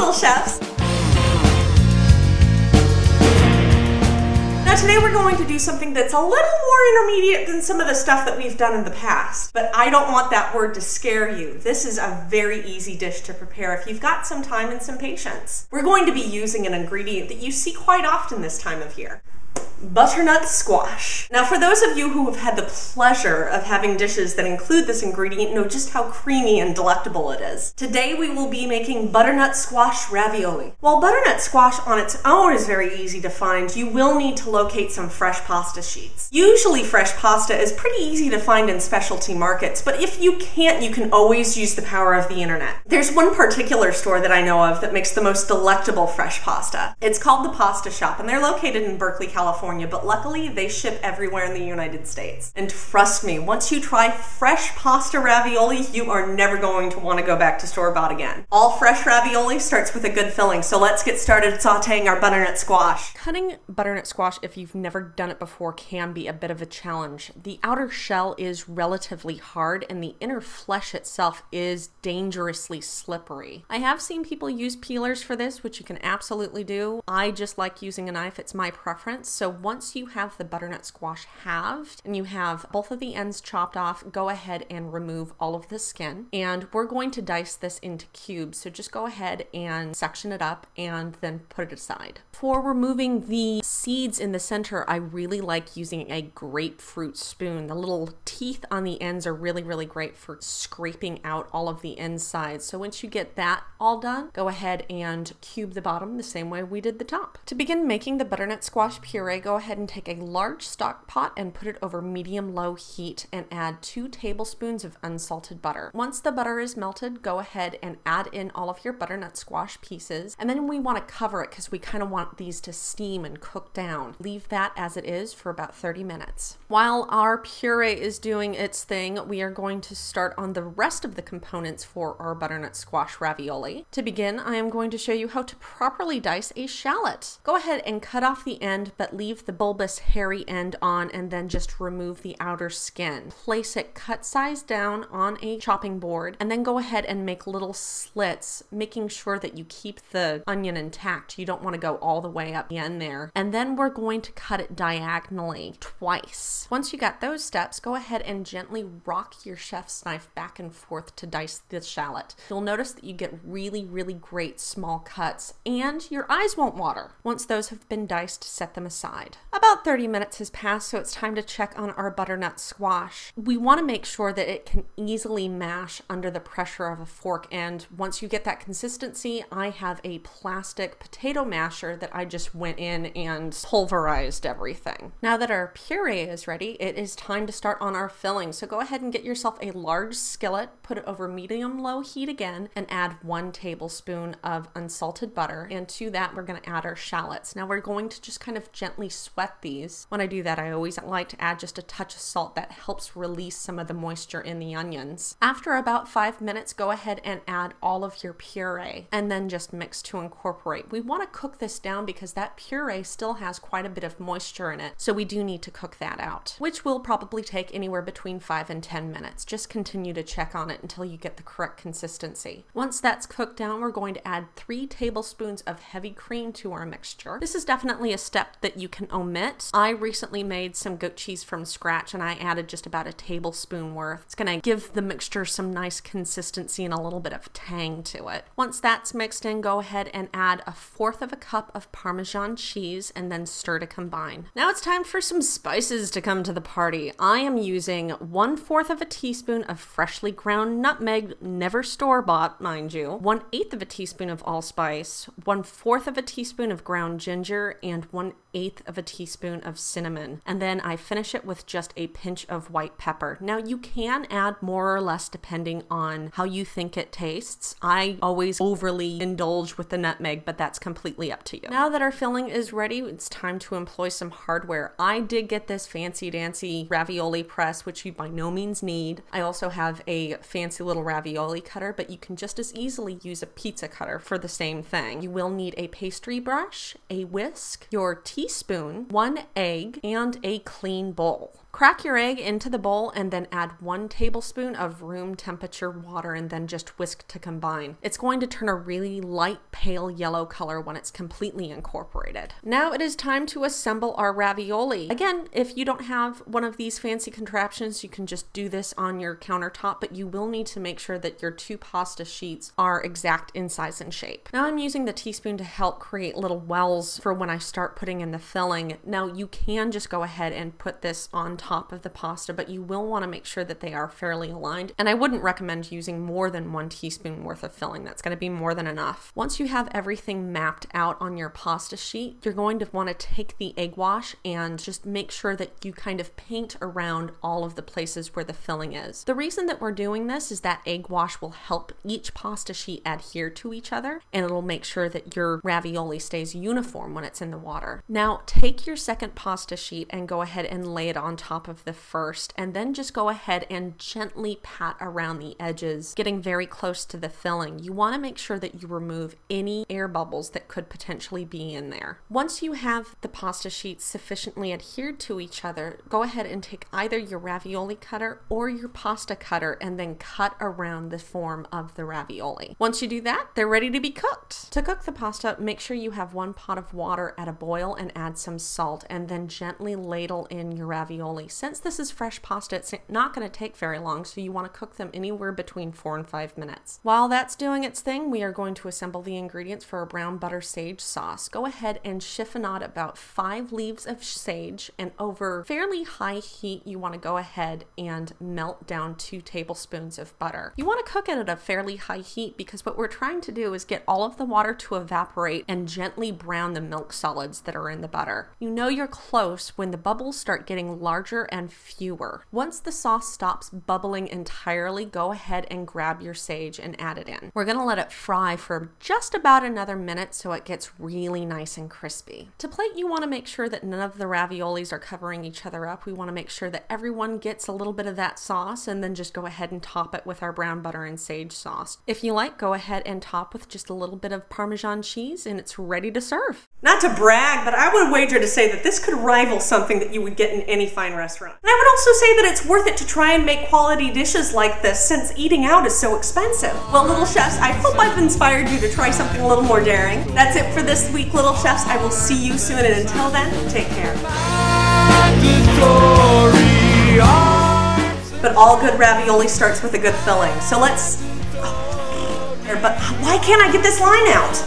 little chefs. Now today we're going to do something that's a little more intermediate than some of the stuff that we've done in the past, but I don't want that word to scare you. This is a very easy dish to prepare if you've got some time and some patience. We're going to be using an ingredient that you see quite often this time of year. Butternut squash. Now for those of you who have had the pleasure of having dishes that include this ingredient know just how creamy and delectable it is. Today we will be making butternut squash ravioli. While butternut squash on its own is very easy to find, you will need to locate some fresh pasta sheets. Usually fresh pasta is pretty easy to find in specialty markets, but if you can't, you can always use the power of the internet. There's one particular store that I know of that makes the most delectable fresh pasta. It's called The Pasta Shop, and they're located in Berkeley, California, but luckily they ship everywhere in the United States. And trust me, once you try fresh pasta ravioli, you are never going to want to go back to store-bought again. All fresh ravioli starts with a good filling, so let's get started sauteing our butternut squash. Cutting butternut squash, if you've never done it before, can be a bit of a challenge. The outer shell is relatively hard and the inner flesh itself is dangerously slippery. I have seen people use peelers for this, which you can absolutely do. I just like using a knife, it's my preference. So once you have the butternut squash halved and you have both of the ends chopped off, go ahead and remove all of the skin. And we're going to dice this into cubes. So just go ahead and section it up and then put it aside. For removing the seeds in the center, I really like using a grapefruit spoon. The little teeth on the ends are really, really great for scraping out all of the insides. So once you get that all done, go ahead and cube the bottom the same way we did the top. To begin making the butternut squash puree, go ahead and take a large stock pot and put it over medium-low heat and add 2 tablespoons of unsalted butter. Once the butter is melted, go ahead and add in all of your butternut squash pieces, and then we want to cover it because we kind of want these to steam and cook down. Leave that as it is for about 30 minutes. While our puree is doing its thing, we are going to start on the rest of the components for our butternut squash ravioli. To begin, I am going to show you how to properly dice a shallot. Go ahead and cut off the end, but leave the bulbous hairy end on and then just remove the outer skin. Place it cut size down on a chopping board and then go ahead and make little slits, making sure that you keep the onion intact. You don't want to go all the way up the end there. And then we're going to cut it diagonally twice. Once you got those steps, go ahead and gently rock your chef's knife back and forth to dice the shallot. You'll notice that you get really, really great small cuts and your eyes won't water. Once those have been diced, set them aside. About 30 minutes has passed, so it's time to check on our butternut squash. We want to make sure that it can easily mash under the pressure of a fork, and once you get that consistency, I have a plastic potato masher that I just went in and pulverized everything. Now that our puree is ready, it is time to start on our filling. So go ahead and get yourself a large skillet, put it over medium-low heat again, and add 1 tablespoon of unsalted butter, and to that we're going to add our shallots. Now we're going to just kind of gently sweat these. When I do that, I always like to add just a touch of salt that helps release some of the moisture in the onions. After about 5 minutes, go ahead and add all of your puree and then just mix to incorporate. We want to cook this down because that puree still has quite a bit of moisture in it, so we do need to cook that out, which will probably take anywhere between 5 and 10 minutes. Just continue to check on it until you get the correct consistency. Once that's cooked down, we're going to add 3 tablespoons of heavy cream to our mixture. This is definitely a step that you can omit. I recently made some goat cheese from scratch and I added just about a tablespoon worth. It's gonna give the mixture some nice consistency and a little bit of tang to it. Once that's mixed in, go ahead and add 1/4 cup of Parmesan cheese and then stir to combine. Now it's time for some spices to come to the party. I am using 1/4 teaspoon of freshly ground nutmeg, never store-bought, mind you, 1/8 teaspoon of allspice, 1/4 teaspoon of ground ginger, and 1/8 teaspoon of cinnamon. And then I finish it with just a pinch of white pepper. Now you can add more or less depending on how you think it tastes. I always overly indulge with the nutmeg, but that's completely up to you. Now that our filling is ready, it's time to employ some hardware. I did get this fancy dancy ravioli press, which you by no means need. I also have a fancy little ravioli cutter, but you can just as easily use a pizza cutter for the same thing. You will need a pastry brush, a whisk, your teaspoon, 1 egg, and a clean bowl. Crack your egg into the bowl and then add 1 tablespoon of room temperature water and then just whisk to combine. It's going to turn a really light pale yellow color when it's completely incorporated. Now it is time to assemble our ravioli. Again, if you don't have one of these fancy contraptions, you can just do this on your countertop, but you will need to make sure that your 2 pasta sheets are exact in size and shape. Now I'm using the teaspoon to help create little wells for when I start putting in the filling. Now you can just go ahead and put this on top of the pasta, but you will want to make sure that they are fairly aligned, and I wouldn't recommend using more than 1 teaspoon worth of filling. That's going to be more than enough. Once you have everything mapped out on your pasta sheet, you're going to want to take the egg wash and just make sure that you kind of paint around all of the places where the filling is. The reason that we're doing this is that egg wash will help each pasta sheet adhere to each other, and it'll make sure that your ravioli stays uniform when it's in the water. Now take your second pasta sheet and go ahead and lay it on top of the first, and then just go ahead and gently pat around the edges, getting very close to the filling. You want to make sure that you remove any air bubbles that could potentially be in there. Once you have the pasta sheets sufficiently adhered to each other, go ahead and take either your ravioli cutter or your pasta cutter and then cut around the form of the ravioli. Once you do that, they're ready to be cooked. To cook the pasta, make sure you have 1 pot of water at a boil and add some salt, and then gently ladle in your ravioli. Since this is fresh pasta, it's not going to take very long, so you want to cook them anywhere between 4 and 5 minutes. While that's doing its thing, we are going to assemble the ingredients for a brown butter sage sauce. Go ahead and chiffonade about 5 leaves of sage, and over fairly high heat, you want to go ahead and melt down 2 tablespoons of butter. You want to cook it at a fairly high heat because what we're trying to do is get all of the water to evaporate and gently brown the milk solids that are in the butter. You know you're close when the bubbles start getting larger and fewer. Once the sauce stops bubbling entirely, go ahead and grab your sage and add it in. We're going to let it fry for just about another minute so it gets really nice and crispy. To plate, you want to make sure that none of the raviolis are covering each other up. We want to make sure that everyone gets a little bit of that sauce, and then just go ahead and top it with our brown butter and sage sauce. If you like, go ahead and top with just a little bit of Parmesan cheese, and it's ready to serve. Not to brag, but I would wager to say that this could rival something that you would get in any fine restaurant. And I would also say that it's worth it to try and make quality dishes like this since eating out is so expensive. Well, Little Chefs, I hope I've inspired you to try something a little more daring. That's it for this week, Little Chefs. I will see you soon, and until then, take care. But all good ravioli starts with a good filling. So let's... but why can't I get this line out?